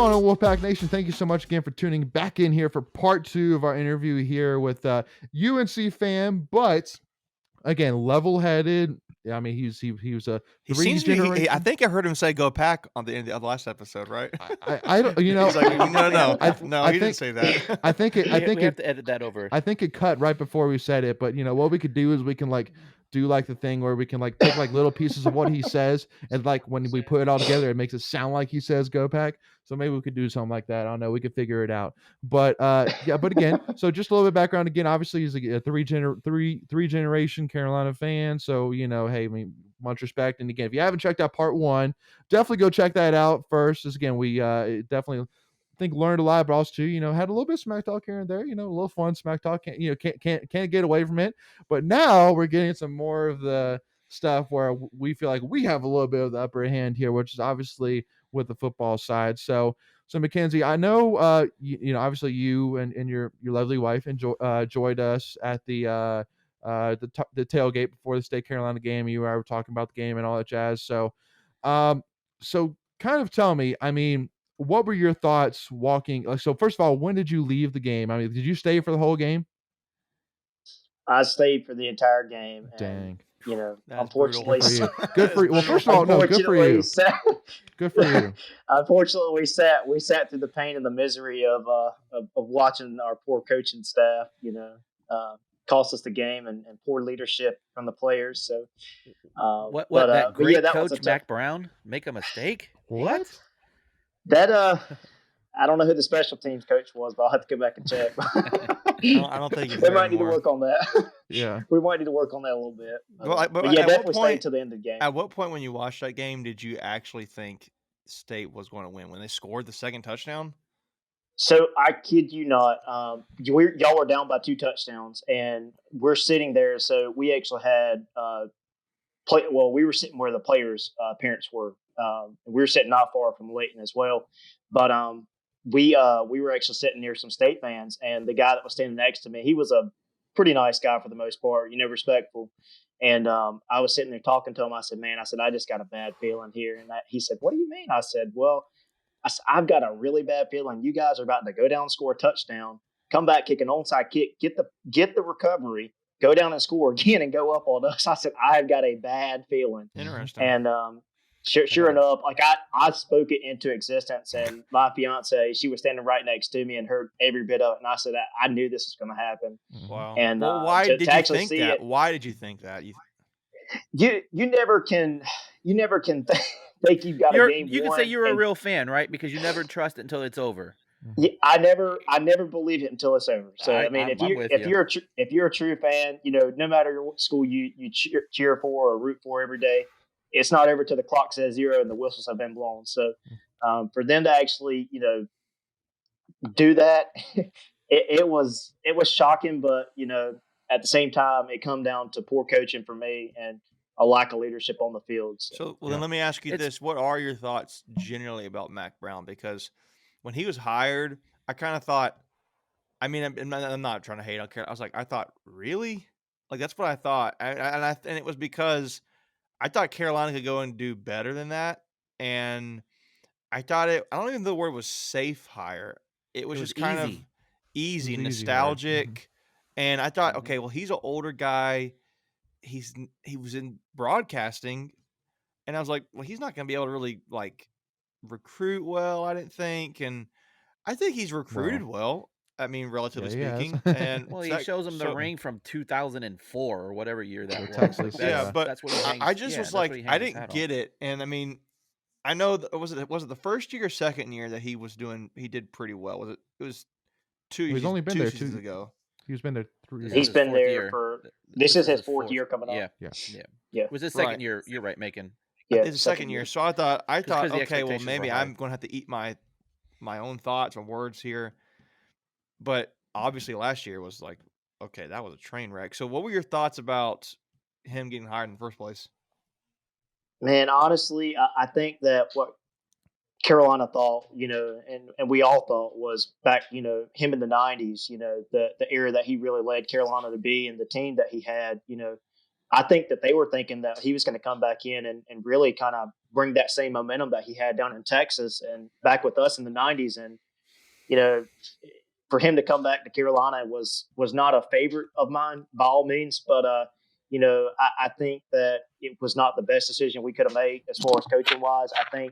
going on, Wolfpack Nation? Thank you so much again for tuning back in here for part 2 of our interview here with UNC fan, but again, level-headed. Yeah, I mean, he was a He three seems to be. generation. I think I heard him say "Go Pack" on the end of the last episode, right? I don't. You know, He's like, no, I he didn't think say that. I think it. I think we have it. to edit that over. I think it cut right before we said it, but what we could do is we can do the thing where we can take little pieces of what he says, and when we put it all together, it makes it sound like he says "Go Pack." So maybe we could do something like that. I don't know. We could figure it out. But yeah. But again, so just a little bit of background. Again, obviously he's a three generation Carolina fan. So hey, I mean, much respect. And again, if you haven't checked out part 1, definitely go check that out first. As again, we definitely learned a lot, but also too, had a little bit of smack talk here and there, a little fun smack talk. Can't get away from it. But now we're getting some more of the stuff where we feel like we have a little bit of the upper hand here, which is obviously with the football side. So Mackenzie, I know obviously you and your lovely wife joined us at the tailgate before the State Carolina game. You and I were talking about the game and all that jazz. So kind of tell me, I mean, what were your thoughts walking? So first of all, when did you leave the game? I mean, did you stay for the whole game? I stayed for the entire game. Dang. And, unfortunately, good for you. Well, first of all, no, good for you. Good for you. Unfortunately, we sat through the pain and the misery of watching our poor coaching staff, cost us the game and poor leadership from the players. So, that great coach Mack Brown make a mistake? What? That I don't know who the special teams coach was, but I'll have to go back and check. I don't think we might need to work on that. Yeah, we might need to work on that a little bit. But yeah, definitely stayed to the end of the game. At what point when you watched that game did you actually think State was going to win? When they scored the second touchdown? So I kid you not, y'all were down by 2 touchdowns, and we're sitting there. So we actually had we were sitting where the players' parents were. We were sitting not far from Layton as well, but we were actually sitting near some State fans, and the guy that was standing next to me, he was a pretty nice guy for the most part, respectful. And I was sitting there talking to him. I said, "Man," I just got a bad feeling here. And he said, "What do you mean?" I said, "Well, I've got a really bad feeling. You guys are about to go down and score a touchdown, come back, kick an onside kick, get the recovery, go down and score again, and go up on us." I said, "I've got a bad feeling." Interesting. And sure enough, I spoke it into existence, and my fiance, she was standing right next to me and heard every bit of it. And I said, "I knew this was going to happen." Wow. And why did you think that? Why did you think that? You never can think you've got a game. You can say you're a real fan, right? Because you never trust it until it's over. Yeah, I never believe it until it's over. So I mean, if you're a true fan, no matter what school you cheer for or root for every day, it's not over till the clock says 0 and the whistles have been blown. So for them to actually do that, it was shocking, but at the same time, it come down to poor coaching for me and a lack of leadership on the field. So then let me ask you this: what are your thoughts generally about Mack Brown? Because when he was hired, I kind of thought, I mean, I'm not trying to hate on Carolina. I was like, I thought, really? Like, that's what I thought. And it was because I thought Carolina could go and do better than that. And I thought I don't even know the word was safe hire. It was just kind of easy, nostalgic. Easy, and I thought, okay, well, he's an older guy. He was in broadcasting. And I was like, well, he's not going to be able to really recruit well, I didn't think. And I think he's recruited well. I mean, relatively speaking. And he shows him the ring from 2004 or whatever year that was. Texas, but that's what he hangs, I just was like, I didn't get it. And I mean, I know was it the first year or second year that he did pretty well? Was it? It was 2 years. He's only been there 2 seasons ago. He's been there 3 years. He's been there for this is his fourth year coming up. Yeah. It was his second year. You're right, Macon. Yeah, it's the second year. So I thought, okay, well, maybe I'm going to have to eat my own thoughts or words here. But obviously last year was like, okay, that was a train wreck. So what were your thoughts about him getting hired in the first place? Man, honestly, I think that what Carolina thought, and we all thought was back, him in the 90s, the era that he really led Carolina to be and the team that he had, I think that they were thinking that he was going to come back in and really kind of bring that same momentum that he had down in Texas and back with us in the '90s. And you know, for him to come back to Carolina was not a favorite of mine by all means, but you know, I think that it was not the best decision we could have made as far as coaching wise. I think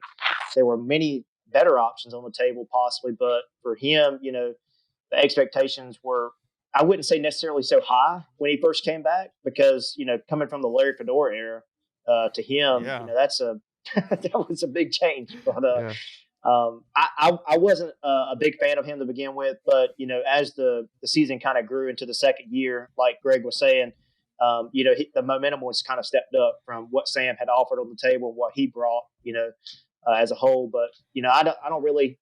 there were many better options on the table possibly, but for him, you know, the expectations were, I wouldn't say necessarily so high when he first came back, because you know, coming from the Larry Fedora era to him, you know, that's a that was a big change. But Yeah. I wasn't a big fan of him to begin with, but you know, as the season kind of grew into the second year, like Greg was saying, you know, the momentum was kind of stepped up from what Sam had offered on the table, what he brought, you know, as a whole. But you know, I don't really,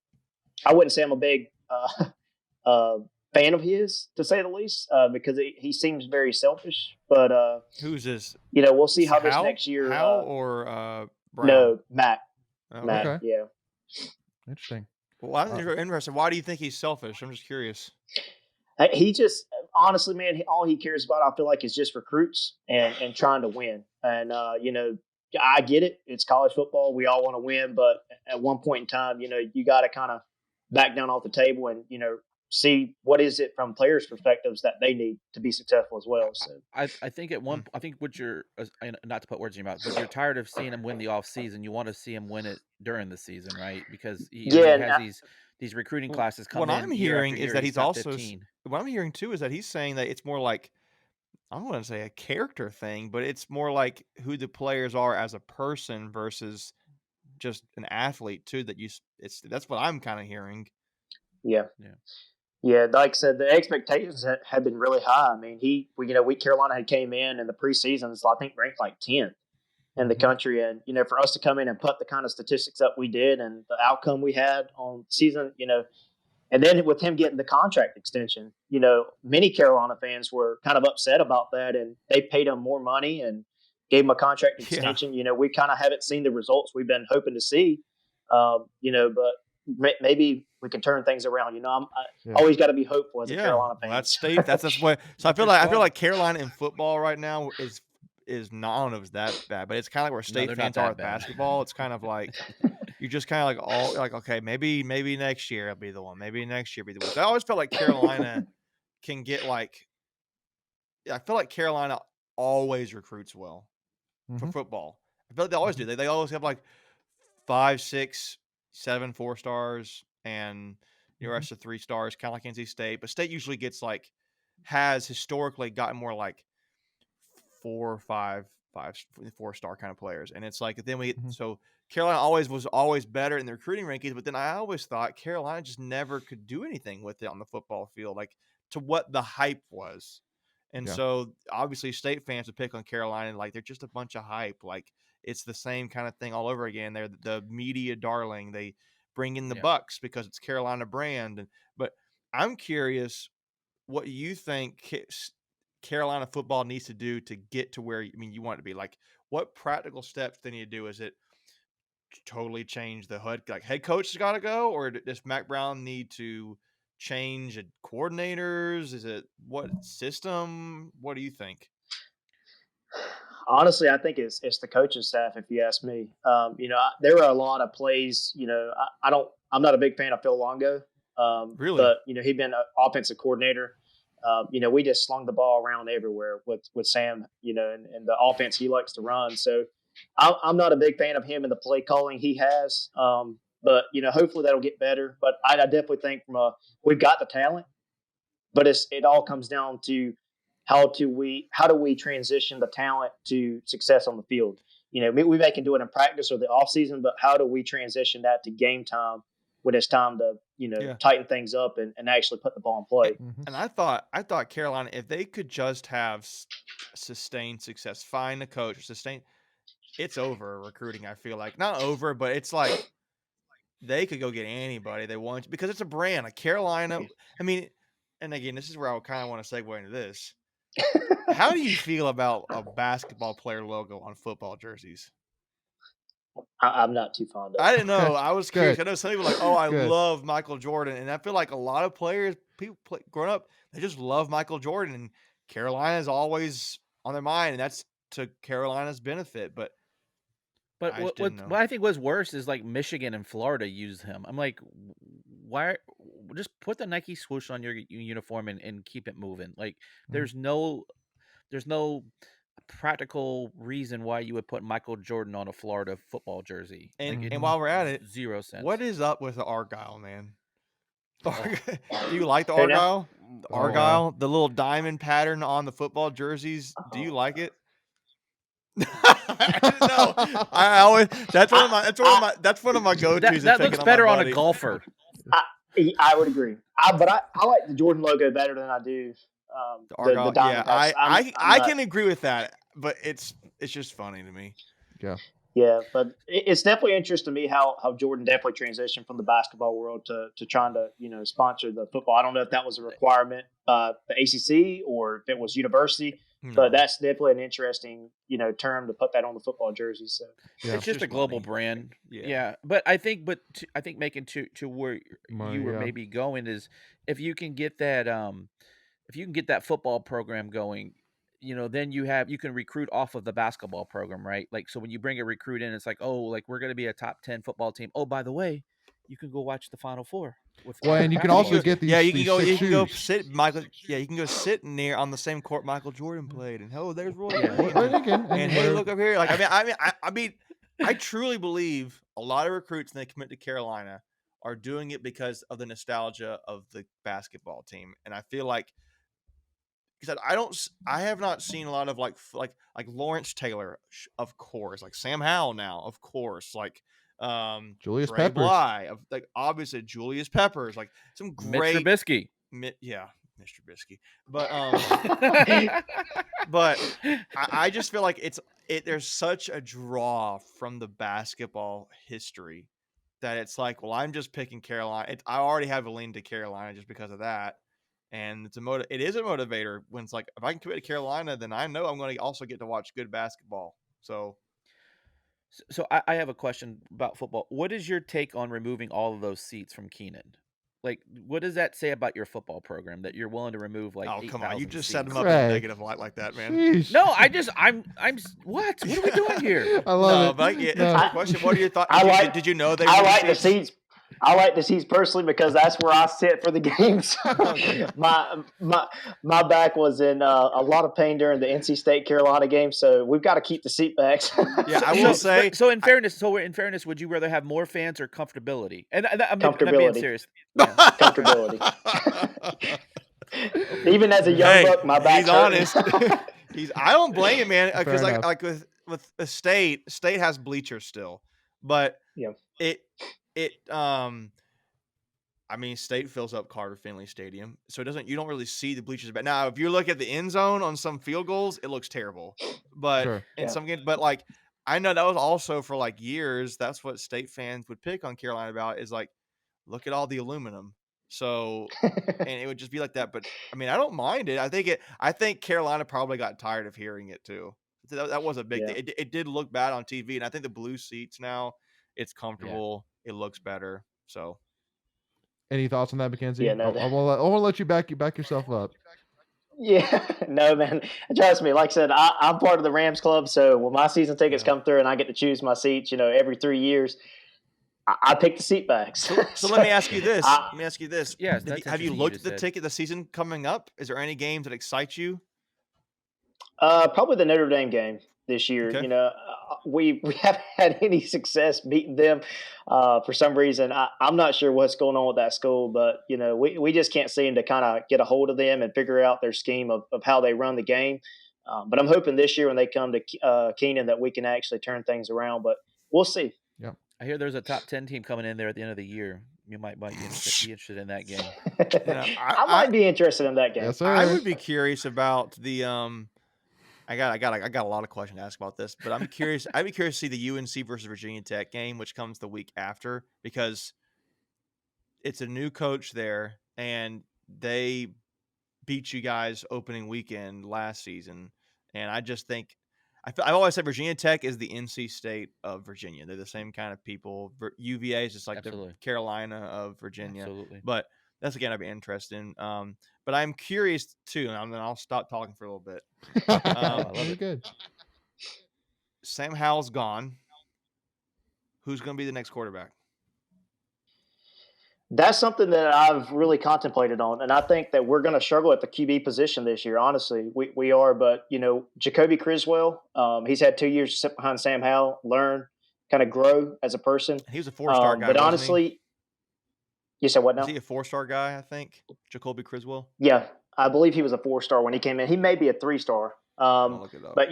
I wouldn't say I'm a big fan of his, to say the least, because he seems very selfish. But Who's this? you know, we'll see how this Howell? next year. Howell or Brown? No, Mack. Okay. Mack, yeah. Interesting. Well, I'm interested. Why do you think he's selfish? I'm just curious. He just, honestly, man, all he cares about, I feel like, is just recruits and trying to win. And you know, I get it. It's college football. We all want to win, but at one point in time, you know, you got to kind of back down off the table and, you know, see what is it from players' perspectives that they need to be successful as well. So I think I think what you're, not to put words in your mouth, but you're tired of seeing him win the off season. You want to see him win it during the season, right? Because he has these recruiting classes coming. What I'm hearing is that he's also 15. What I'm hearing too is that he's saying that it's more like, I don't want to say a character thing, but it's more like who the players are as a person versus just an athlete too. That's what I'm kind of hearing. Yeah. Like I said, the expectations had been really high. I mean, Carolina had came in the preseason, so I think ranked like 10th in the country, and you know, for us to come in and put the kind of statistics up we did and the outcome we had on the season, you know, and then with him getting the contract extension, you know, many Carolina fans were kind of upset about that, and they paid him more money and gave him a contract extension. You know, we kind of haven't seen the results we've been hoping to see, you know, but maybe we can turn things around. You know, I always got to be hopeful as a Carolina fan. That's what. So I feel like Carolina in football right now is not, I don't know if it's that bad, but it's kind of like where state fans are with basketball. It's kind of like you're just kind of like all like, okay, maybe next year I'll be the one. Maybe next year I'll be the one. So I always felt like Carolina can get like. I feel like Carolina always recruits well for football. I feel like they always do. They always have like 5, 6, 7 4-stars and the rest of 3 stars, kind of like NC State. But State usually has historically gotten more like 4 or 5 4-star kind of players. And it's like, then so Carolina was always better in the recruiting rankings, but then I always thought Carolina just never could do anything with it on the football field, like to what the hype was. And so obviously State fans would pick on Carolina like they're just a bunch of hype. Like it's the same kind of thing all over again. They're the media darling. They bring in the Bucks because it's Carolina brand. But I'm curious what you think Carolina football needs to do to get to where, you want it to be. Like, what practical steps they need to do? Is it totally change the HUD? Like, head coach has got to go, or does Mack Brown need to change coordinators? Is it what system? What do you think? Honestly, I think it's the coaching staff. If you ask me, you know, there are a lot of plays. You know, I'm not a big fan of Phil Longo. Really, but you know, he'd been an offensive coordinator. You know, we just slung the ball around everywhere with Sam. You know, and the offense he likes to run. So I'm not a big fan of him and the play calling he has. But you know, hopefully that'll get better. But I definitely think we've got the talent, but it all comes down to how do we transition the talent to success on the field? You know, we may can do it in practice or the off season, but how do we transition that to game time when it's time to, you know, tighten things up and actually put the ball in play? And I thought Carolina, if they could just have sustained success, find a coach, it's over recruiting. I feel like not over, but it's like they could go get anybody they want because it's a brand. Like Carolina, I mean, and again, this is where I kind of want to segue into this. How do you feel about a basketball player logo on football jerseys? I'm not too fond of it. I didn't know. I was curious. I know some people are like, oh, I love Michael Jordan. And I feel like a lot of players, growing up, they just love Michael Jordan. And Carolina's always on their mind. And that's to Carolina's benefit. But But I just didn't know. what I think was worse is like Michigan and Florida used him. I'm like, why? Just put the Nike swoosh on your uniform and keep it moving. Like, there's no practical reason why you would put Michael Jordan on a Florida football jersey. And while we're at it, 0 sense. what is up with the Argyle, man? Do you like the Who now? Argyle? The Argyle, the little diamond pattern on the football jerseys. Do you like it? I didn't know. I always that's one of my go-tos. That looks better on a golfer. I would agree. But I like the Jordan logo better than I do the Argyle. the diamond. I can agree with that, but it's just funny to me. Yeah, but it's definitely interesting to me how Jordan definitely transitioned from the basketball world to trying to sponsor the football. I don't know if that was a requirement, the ACC, or if it was university. No. But that's definitely an interesting term to put that on the football jersey. So it's just a global brand. Yeah. But I think making to where you were maybe going is if you can get that football program going, then you can recruit off of the basketball program, right? Like, so when you bring a recruit in, it's like, oh, like we're going to be a top 10 football team. Oh, by the way, you can go watch the Final Four. And you can also get these. You can go sit Michael. Yeah, you can go sit near on the same court Michael Jordan played, and there's Roy. And hey, look up here. Like I mean, I truly believe a lot of recruits when they commit to Carolina are doing it because of the nostalgia of the basketball team, and I feel like. Because I have not seen a lot of like Lawrence Taylor, of course, like Sam Howell now, of course, like Julius Dre Peppers, Bly, like obviously Julius Peppers, like some great Mr. Trubisky. Mr. Trubisky, but but I just feel like there's such a draw from the basketball history that it's like, well, I'm just picking Carolina. I already have a lean to Carolina just because of that. And it is a motivator when it's like, if I can commit to Carolina, then I know I'm going to also get to watch good basketball. So I have a question about football. What is your take on removing all of those seats from Keenan? Like, what does that say about your football program that you're willing to remove like 8,000 come on, you just seats? set them up in a negative light like that, man. Sheesh. No, I'm what? What are we doing here? I love it. But it's a question. What are your thoughts? Did you know they? I like the seats. I like the seats personally because that's where I sit for the games. my back was in a lot of pain during the NC State Carolina game, so we've got to keep the seat backs. Yeah, I will say. So in fairness, would you rather have more fans or comfortability? And I'm being serious. Yeah. Comfortability. Even as a young buck, my back's honest. I don't blame him, man, because like with the state has bleachers still, but I mean, State fills up Carter Finley Stadium, so you don't really see the bleachers. But now, if you look at the end zone on some field goals, it looks terrible. But some games, but like I know that was also for like years. That's what State fans would pick on Carolina about is like, look at all the aluminum. So, and it would just be like that. But I mean, I don't mind it. I think Carolina probably got tired of hearing it too. That was a big thing. It did look bad on TV, and I think the blue seats now, it's comfortable. It looks better. So, any thoughts on that, Mackenzie? Yeah, no, I want to let you back yourself up. Yeah, no, man. Trust me. Like I said, I'm part of the Rams club, so when my season tickets come through and I get to choose my seats, every 3 years, I pick the seat backs. So let me ask you this. Yes, have you looked at the season coming up? Is there any games that excite you? Probably the Notre Dame game this year. Okay. We haven't had any success beating them for some reason. I'm not sure what's going on with that school, but we just can't seem to kind of get a hold of them and figure out their scheme of how they run the game. But I'm hoping this year when they come to Keenan that we can actually turn things around. But we'll see. Yeah, I hear there's a top 10 team coming in there at the end of the year. You might be interested in that game. I might be interested in that game. Yes, I would be curious about the I got a lot of questions to ask about this, but I'm curious. I'd be curious to see the UNC versus Virginia Tech game, which comes the week after, because it's a new coach there, and they beat you guys opening weekend last season. And I just think I've always said Virginia Tech is the NC State of Virginia. They're the same kind of people. UVA is just like the Carolina of Virginia. Absolutely. But that's again I'd be interested in. But I'm curious too, and then I'll stop talking for a little bit. I love it. Good. Sam Howell's gone. who's going to be the next quarterback? That's something that I've really contemplated on, and I think that we're going to struggle at the QB position this year. Honestly, we are. But Jacoby Criswell, he's had 2 years to sit behind Sam Howell, learn, kind of grow as a person. He was a 4-star guy, but wasn't honestly, you said what now? Was he a 4-star guy? I think Jacoby Criswell. Yeah, I believe he was a 4-star when he came in. He may be a 3-star. Look it up. But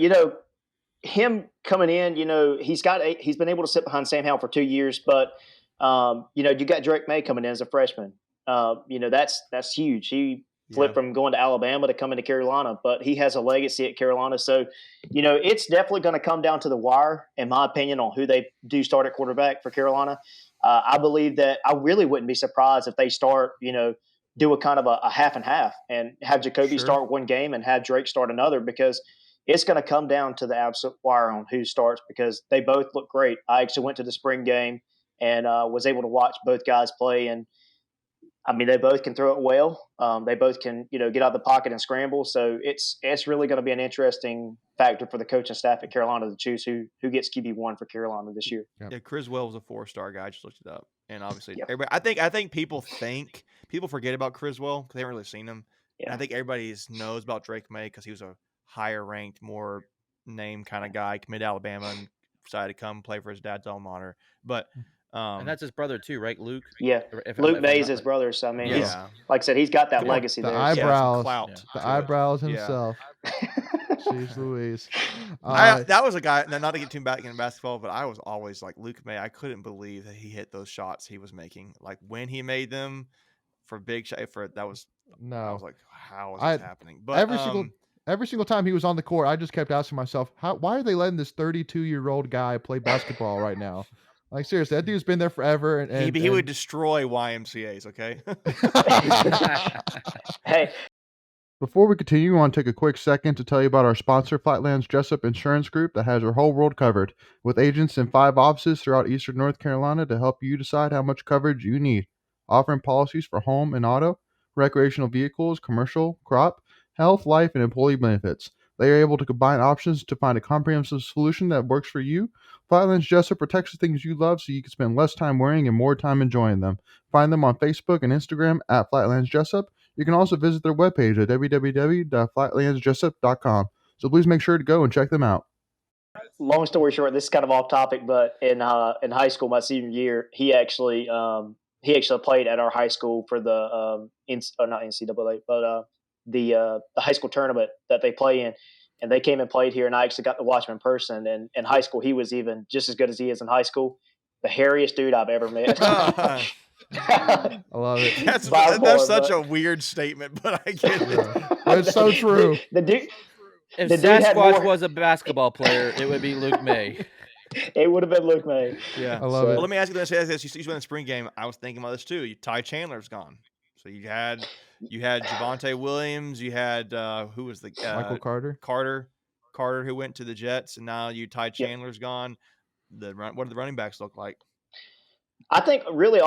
him coming in, he's been able to sit behind Sam Howell for 2 years, but you got Drake May coming in as a freshman. That's huge. He flipped from going to Alabama to coming to Carolina, but he has a legacy at Carolina. So, it's definitely going to come down to the wire, in my opinion, on who they do start at quarterback for Carolina. I believe that I really wouldn't be surprised if they start, do a kind of a half and half and have Jacoby start one game and have Drake start another, because it's going to come down to the absolute wire on who starts, because they both look great. I actually went to the spring game and was able to watch both guys play. And I mean, they both can throw it well. They both can, get out of the pocket and scramble. So it's really going to be an interesting factor for the coaching staff at Carolina to choose who gets QB1 for Carolina this year. Yeah, Criswell was a 4-star guy. I just looked it up, and obviously, everybody. I think people forget about Criswell because they haven't really seen him. Yeah. And I think everybody knows about Drake May because he was a higher ranked, more name kind of guy, committed to Alabama and decided to come play for his dad's alma mater. But and that's his brother too, right, Luke? Yeah, Luke May's his brother. So I mean, he's, like I said, he's got that legacy there. Eyebrows, the eyebrows himself. Jeez Louise. That was a guy. Not to get too back in basketball, but I was always like Luke May. I couldn't believe that he hit those shots he was making. Like when he made them for big shot. I was like, how is this happening? But every single time he was on the court, I just kept asking myself, why are they letting this 32-year-old guy play basketball right now? Like, seriously, that dude's been there forever. And he would destroy YMCAs, okay? Hey. Before we continue, we want to take a quick second to tell you about our sponsor, Flatlands Jessup Insurance Group, that has your whole world covered, with agents in 5 offices throughout eastern North Carolina to help you decide how much coverage you need. Offering policies for home and auto, recreational vehicles, commercial, crop, health, life, and employee benefits. They are able to combine options to find a comprehensive solution that works for you. Flatlands Jessup protects the things you love so you can spend less time worrying and more time enjoying them. Find them on Facebook and Instagram at Flatlands Jessup. You can also visit their webpage at www.flatlandsjessup.com. So please make sure to go and check them out. Long story short, this is kind of off topic, but in high school, my senior year, he actually played at our high school for the not NCAA, but the high school tournament that they play in, and they came and played here, and I actually got to watch him in person. And in high school, he was even just as good as he is in high school. The hairiest dude I've ever met. I love it. That's such a weird statement, but I get it. It's so true. If Sasquatch was a basketball player, it would be Luke May. It would have been Luke May. Yeah, I love it. Well, let me ask you this: you went in the spring game. I was thinking about this too. Ty Chandler's gone, so you had Javonte Williams. You had who was the Michael Carter? Carter, who went to the Jets, and now Ty Chandler's gone. What do the running backs look like? I think really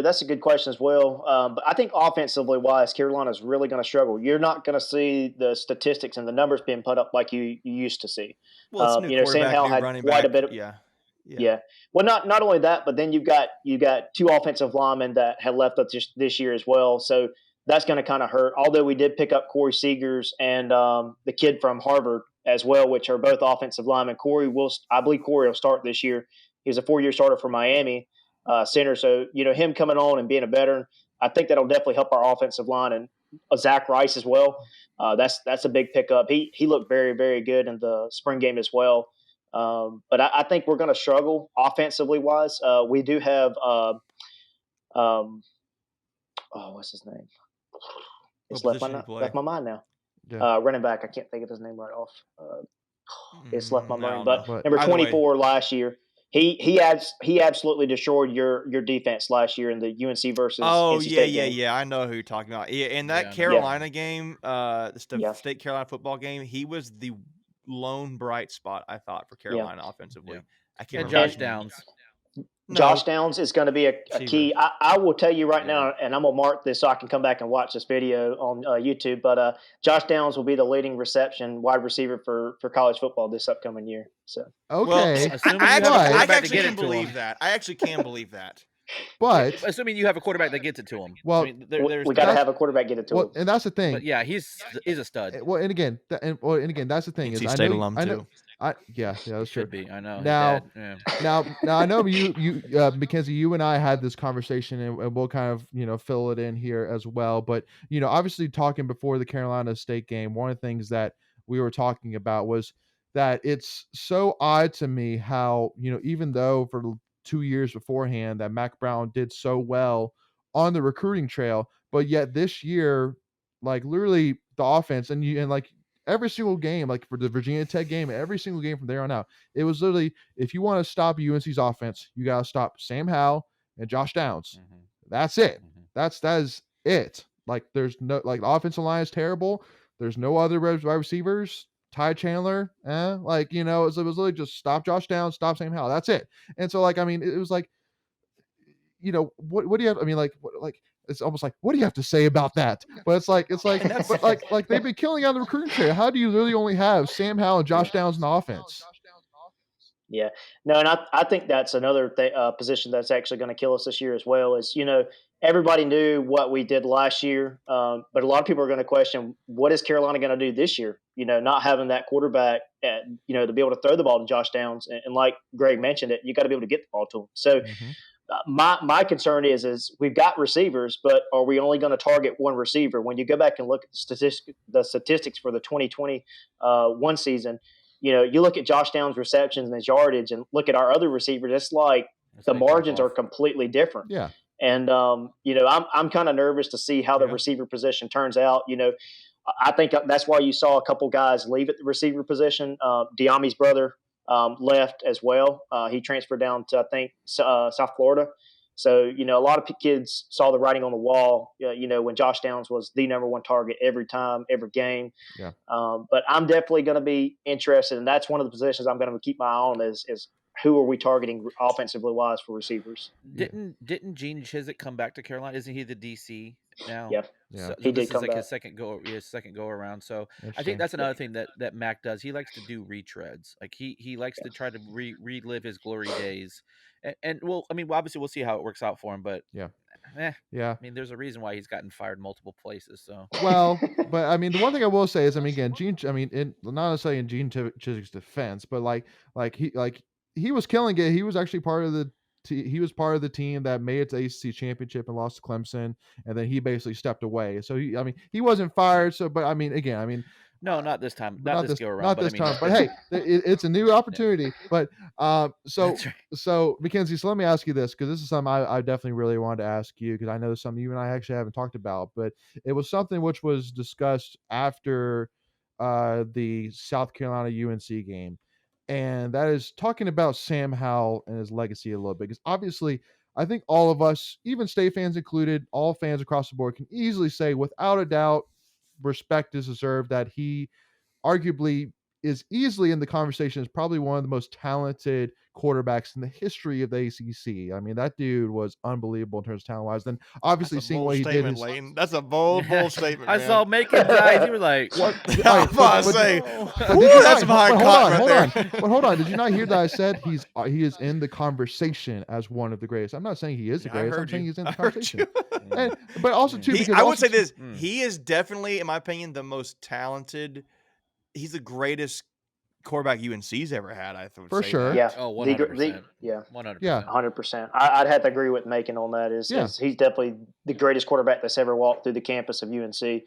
that's a good question as well. But I think offensively wise, Carolina's really going to struggle. You're not going to see the statistics and the numbers being put up like you used to see. Well, Sam Howell had quite a bit of yeah. Well, not only that, but then you've got 2 offensive linemen that had left us this year as well. So that's going to kind of hurt. Although we did pick up Corey Seegers and the kid from Harvard as well, which are both offensive linemen. I believe Corey will start this year. He was a 4-year starter for Miami center. So, him coming on and being a veteran, I think that'll definitely help our offensive line, and Zach Rice as well. That's a big pickup. He looked very, very good in the spring game as well. But I think we're going to struggle offensively wise. We do have, what's his name? It's left my mind now. Yeah. Running back, I can't think of his name right off. It's left my mind. But number 24 last year, he absolutely destroyed your defense last year in the UNC versus NC State game. Yeah. I know who you're talking about. Yeah, in that Carolina game, the State Carolina football game, he was the lone bright spot, I thought, for Carolina offensively. Yeah. I can't remember. Josh Downs. Josh Downs is going to be a key. I will tell you right now, and I'm going to mark this so I can come back and watch this video on YouTube, but Josh Downs will be the leading reception wide receiver for college football this upcoming year. So okay. Assuming I you have a actually quarterback to get can it to believe him. that. I actually can believe that. But assuming you have a quarterback that gets it to him. Well, I mean, we got to have a quarterback get it to him. And that's the thing. But yeah, he's a stud. Well, and again, that's the thing. NC State alum too. Yeah, that's true. Should be. I know. Now, I know you, Mackenzie, you and I had this conversation, and we'll kind of fill it in here as well. But obviously, talking before the Carolina State game, one of the things that we were talking about was that it's so odd to me how even though for 2 years beforehand that Mack Brown did so well on the recruiting trail, but yet this year, like literally the offense and like every single game, like for the Virginia Tech game, every single game from there on out, it was literally, if you want to stop UNC's offense, you got to stop Sam Howell and Josh Downs. Mm-hmm. That's it. That is it. Like there's no, like the offensive line is terrible. There's no other wide receivers. Ty Chandler, it was literally just stop Josh Downs, stop Sam Howell. That's it. And so, like, I mean, it was like, what do you have? I mean, like, it's almost like, what do you have to say about that? But it's like, but like they've been killing on the recruiting trail. How do you really only have Sam Howell and Josh Downs in the offense? Yeah, no, and I think that's another position that's actually going to kill us this year as well. Is everybody knew what we did last year, but a lot of people are going to question what is Carolina going to do this year. Not having that quarterback, to be able to throw the ball to Josh Downs, and like Greg mentioned it, you got to be able to get the ball to him. So. My concern is we've got receivers, but are we only going to target one receiver? When you go back and look at the statistics for the 2021 season, you look at Josh Downs' receptions and his yardage, and look at our other receivers. It's like the margins are completely different. Yeah, and I'm kind of nervous to see how the receiver position turns out. I think that's why you saw a couple guys leave at the receiver position. Diami's brother. Left as well. He transferred down to, I think, South Florida. So, a lot of kids saw the writing on the wall, when Josh Downs was the number one target every time, every game. Yeah. But I'm definitely going to be interested, and that's one of the positions I'm going to keep my eye on is who are we targeting offensively wise for receivers. Didn't Gene Chizik come back to Carolina? Isn't he the DC now? Yeah. So he this did come is like back. his second go around. So I think that's another thing that Mac does. He likes to do retreads. Like he likes to try to relive his glory days. And well, I mean, obviously we'll see how it works out for him, but yeah. I mean, there's a reason why he's gotten fired multiple places. So but I mean, the one thing I will say is, I mean, again, not necessarily in Gene Chizik's defense, but he was killing it. He was actually part of the team that made it to ACC championship and lost to Clemson, and then he basically stepped away. So he wasn't fired. So, but I mean, again, no, not this time, not this go around, not this time. But hey, it's a new opportunity. But so Mackenzie, so let me ask you this, because this is something I definitely really wanted to ask you, because I know something you and I actually haven't talked about, but it was something which was discussed after the South Carolina UNC game. And that is talking about Sam Howell and his legacy a little bit. Because obviously, I think all of us, even State fans included, all fans across the board, can easily say without a doubt, respect is deserved, that he arguably is easily in the conversation as probably one of the most talented quarterbacks in the history of the ACC. I mean, that dude was unbelievable in terms of talent-wise. Then obviously seeing what he did. That's a bold statement. I saw Macon's eyes. You were like, "What?" That's some high cotton right there. But hold on, did you not hear that I said he is in the conversation as one of the greatest? I'm not saying he is the greatest. I'm saying he's in the conversation. But also too, because I would say this: he is definitely, in my opinion, the most talented. He's the greatest quarterback UNC's ever had, I think. For sure. Yeah. Oh, 100%. 100%. Yeah. 100%. I'd have to agree with Macon on that. Is he's definitely the greatest quarterback that's ever walked through the campus of UNC.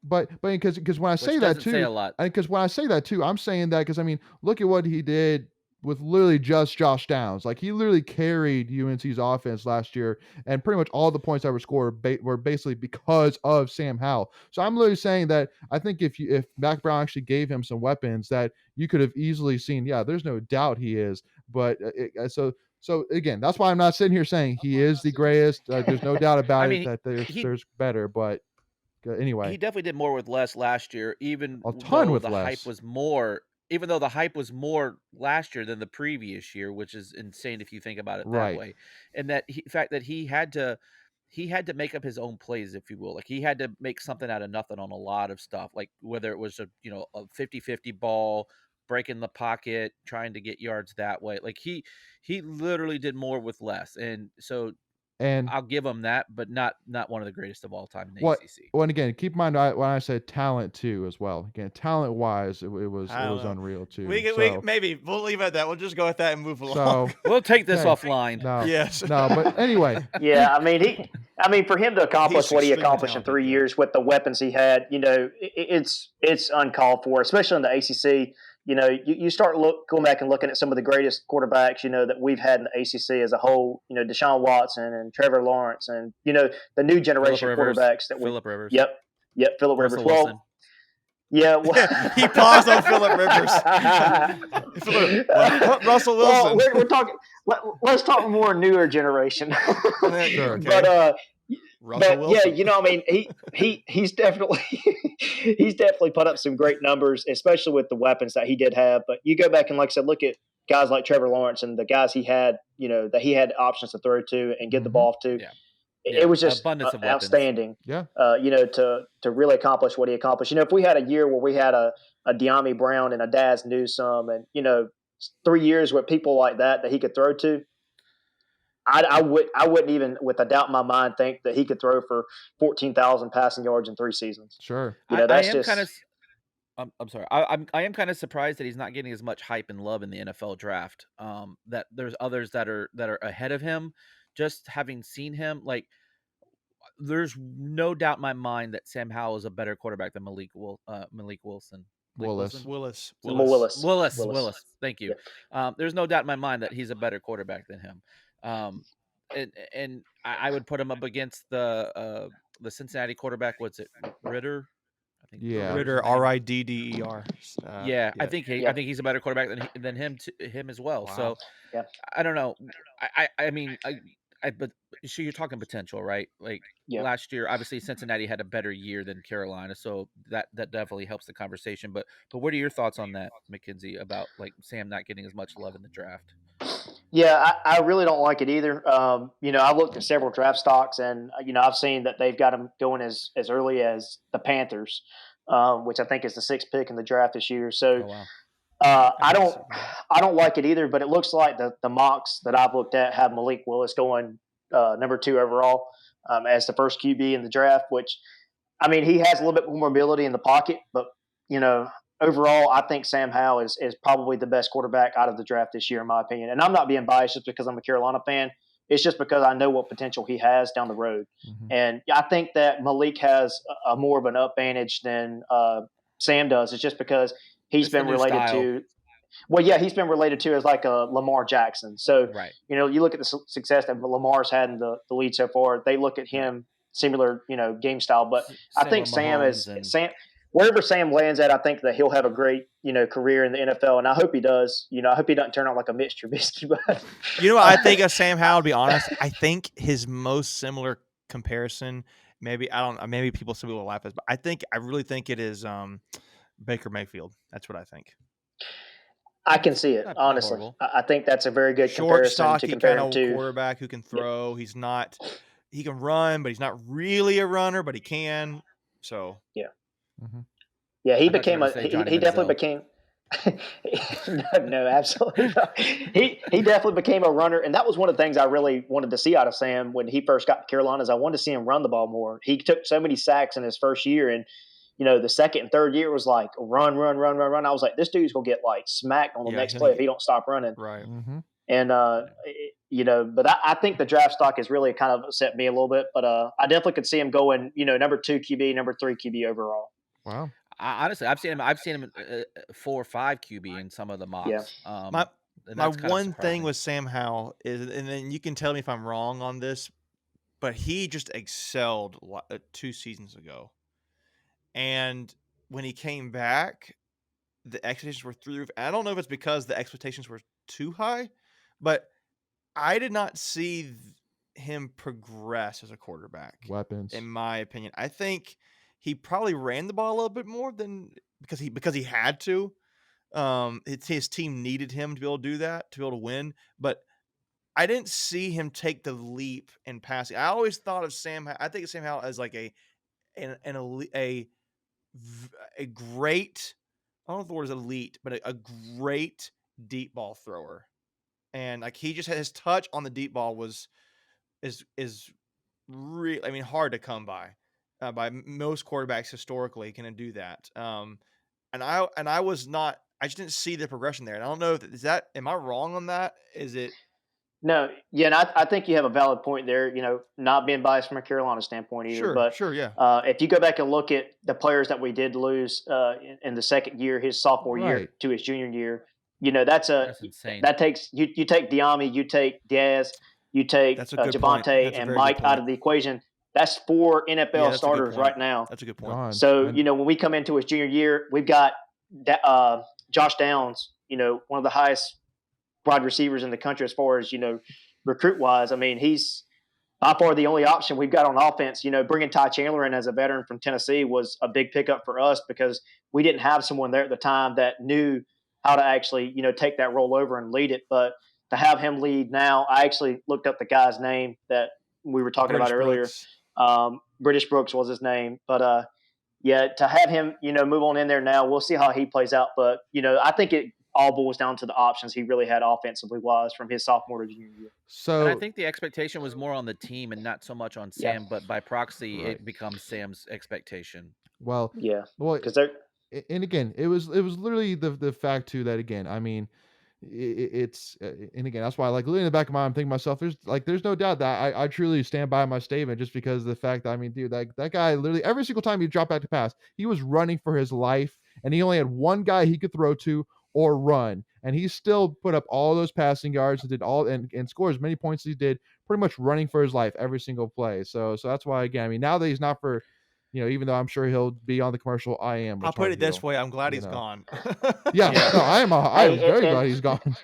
But because when I say that too, because when I say that too, I'm saying that because I mean, look at what he did with literally just Josh Downs. Like he literally carried UNC's offense last year, and pretty much all the points that were scored were basically because of Sam Howell. So I'm literally saying that I think if Mack Brown actually gave him some weapons, that you could have easily seen. Yeah, there's no doubt he is. But so again, that's why I'm not sitting here saying he is the greatest. There's no doubt about it that there's better, but. Anyway, he definitely did more with less last year, even a ton though with the less. hype was more even though the hype was more last year than the previous year, which is insane if you think about it that way. And that the fact that he had to make up his own plays, if you will. Like he had to make something out of nothing on a lot of stuff, like whether it was a 50-50 ball, breaking the pocket, trying to get yards that way. Like he literally did more with less. And so I'll give him that, but not one of the greatest of all time in the ACC. Well, and again, keep in mind when I said talent too as well. Again, talent wise, it was unreal too. Maybe we'll leave it at that. We'll just go with that and move along. So we'll take this offline. No, yes, no, but anyway. Yeah, I mean, for him to accomplish what he accomplished in 3 years with the weapons he had, it's uncalled for, especially in the ACC. You start going back and looking at some of the greatest quarterbacks, that we've had in the ACC as a whole. Deshaun Watson and Trevor Lawrence, and the new generation quarterbacks that Phillip Rivers. Yep, Phillip Rivers. Wilson. Yeah, well, he paused on Phillip Rivers. Russell Wilson. Well, we're talking. Let's talk more newer generation. Sure, okay. But yeah, he's definitely put up some great numbers, especially with the weapons that he did have. But you go back and, like I said, look at guys like Trevor Lawrence and the guys he had, that he had options to throw to and get the ball to. Yeah. It was just outstanding. Yeah. To really accomplish what he accomplished. If we had a year where we had a De'Ami Brown and a Daz Newsome and 3 years with people like that he could throw to, I wouldn't even, with a doubt in my mind, think that he could throw for 14,000 passing yards in 3 seasons. Sure. I'm sorry. I am kind of surprised that he's not getting as much hype and love in the NFL draft. That there's others that are ahead of him. Just having seen him, like, there's no doubt in my mind that Sam Howell is a better quarterback than Malik Wilson. Willis. Thank you. Yep. There's no doubt in my mind that he's a better quarterback than him. And I would put him up against the Cincinnati quarterback. What's it, Ridder? I think Ridder, Ridder. Yeah, I think he's a better quarterback than him as well. Wow. So I don't know. But so you're talking potential, right? Like last year, obviously Cincinnati had a better year than Carolina, so that definitely helps the conversation. But what are your thoughts on that, Mackenzie, about like Sam not getting as much love in the draft? Yeah, I really don't like it either. I looked at several draft stocks, and I've seen that they've got him going as early as the Panthers, which I think is the 6th pick in the draft this year. So. Oh, wow. I don't like it either, but it looks like the mocks that I've looked at have Malik Willis going number 2 overall as the first QB in the draft, which, I mean, he has a little bit more mobility in the pocket, but, overall, I think Sam Howell is probably the best quarterback out of the draft this year, in my opinion. And I'm not being biased just because I'm a Carolina fan. It's just because I know what potential he has down the road. Mm-hmm. And I think that Malik has a more of an advantage than Sam does. It's just because he's been related to – well, yeah, he's been related to as like a Lamar Jackson. So, right. You look at the success that Lamar's had in the lead so far. They look at him similar, game style. But I think Sam wherever Sam lands at, I think that he'll have a great, career in the NFL, and I hope he does. I hope he doesn't turn out like a Mitch Trubisky. But what I think of Sam Howell, to be honest, I think his most similar comparison, maybe people will laugh at, but I really think it is Baker Mayfield. That's what I think. I can see it, honestly. I think that's a very good comparison to compare him to. Quarterback who can throw. Yep. He can run, but he's not really a runner, but he can. So yeah. Mm-hmm. Yeah, he definitely became no, absolutely not. He definitely became a runner, and that was one of the things I really wanted to see out of Sam when he first got to Carolina. Is I wanted to see him run the ball more. He took so many sacks in his first year, and the second and third year was like run. I was like, this dude's gonna get like smacked on the next play if he don't stop running. Right. Mm-hmm. And but I think the draft stock has really kind of upset me a little bit. But I definitely could see him going, number 2 QB, number 3 QB overall. Wow. Honestly, I've seen him 4 or 5 QB in some of the mocks. Yeah. My one thing with Sam Howell is, and then you can tell me if I'm wrong on this, but he just excelled 2 seasons ago. And when he came back, the expectations were through the roof. I don't know if it's because the expectations were too high, but I did not see him progress as a quarterback. Weapons, in my opinion. I think he probably ran the ball a little bit more than because he had to. his team needed him to be able to do that, to be able to win. But I didn't see him take the leap in passing. I always thought of I think of Sam Howell as like a great, I don't know if the word is elite, but a great deep ball thrower. And like he just had his touch on the deep ball is really, I mean, hard to come by. By most quarterbacks historically can do that. And I was not, I just didn't see the progression there. And I don't know if am I wrong on that? Is it? No, yeah, and I think you have a valid point there. Not being biased from a Carolina standpoint either, Sure, yeah. If you go back and look at the players that we did lose in the second year, his sophomore year to his junior year, that's insane. That takes you take Diami, you take Diaz, you take Javonte and Mike out of the equation. That's 4 NFL starters right now. That's a good point. So when we come into his junior year, we've got Josh Downs, one of the highest wide receivers in the country as far as recruit wise. I mean, he's by far the only option we've got on offense. Bringing Ty Chandler in as a veteran from Tennessee was a big pickup for us because we didn't have someone there at the time that knew how to actually take that role over and lead it. But to have him lead now, I actually looked up the guy's name that we were talking about earlier. British Brooks was his name, but yeah, to have him move on in there now, we'll see how he plays out. But I think it all boils down to the options he really had offensively wise from his sophomore to junior year. So, and I think the expectation was more on the team and not so much on Sam, but by proxy, it becomes Sam's expectation. Well, yeah, because they're, and again, it was literally the fact too that again, I mean, it's and again, that's why like literally in the back of my mind, I'm thinking to myself, there's no doubt that I truly stand by my statement just because of the fact that, I mean, dude, that guy literally every single time he dropped back to pass, he was running for his life, and he only had one guy he could throw to or run, and he still put up all those passing yards and did all and score as many points as he did, pretty much running for his life every single play. So that's why, again, I mean, now that he's not for, even though I'm sure he'll be on the commercial, I am. I'll put it this way: I'm glad he's gone. Yeah, no, I am very glad he's gone.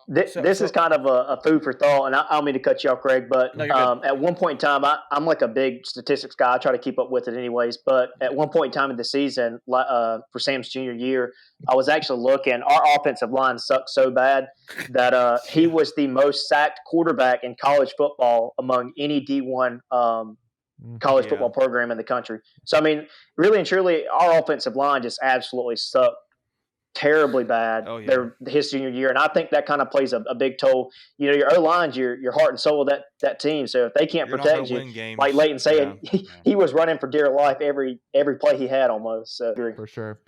This is kind of a food for thought, and I don't mean to cut you off, Craig, but at one point in time, I'm like a big statistics guy. I try to keep up with it anyways, but at one point in time in the season, for Sam's junior year, I was actually looking. Our offensive line sucked so bad that he was the most sacked quarterback in college football among any D1 college football program in the country. So, I mean, really and truly, our offensive line just absolutely sucked terribly bad his junior year, and I think that kind of plays a big toll. Your O-line's your heart and soul of that team, so if they can't protect you, like Leighton said, he was running for dear life every play he had almost. So for sure.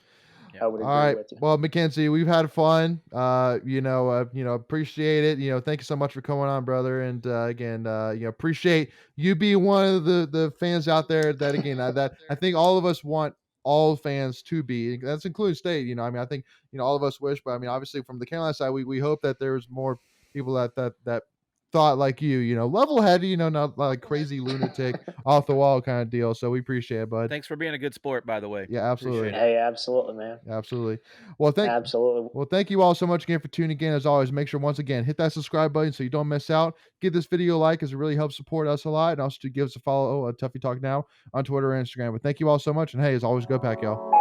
I would agree with you. Well, Mackenzie, we've had fun. Appreciate it. Thank you so much for coming on, brother. And again, appreciate you being one of the fans out there that again that I think all of us want all fans to be. That's including state. I mean, I think all of us wish, but I mean, obviously from the Carolina side, we hope that there's more people that thought like you, level-headed, not like crazy lunatic off the wall kind of deal. So we appreciate it, bud. Thanks for being a good sport, by the way. Yeah, absolutely. Hey, absolutely, man. Absolutely. Well, thank you all so much again for tuning in. As always, make sure once again hit that subscribe button so you don't miss out. Give this video a like, as it really helps support us a lot, and also to give us a follow. Tuffy Talk Now on Twitter and Instagram. But thank you all so much, and hey, as always, go Pack, y'all.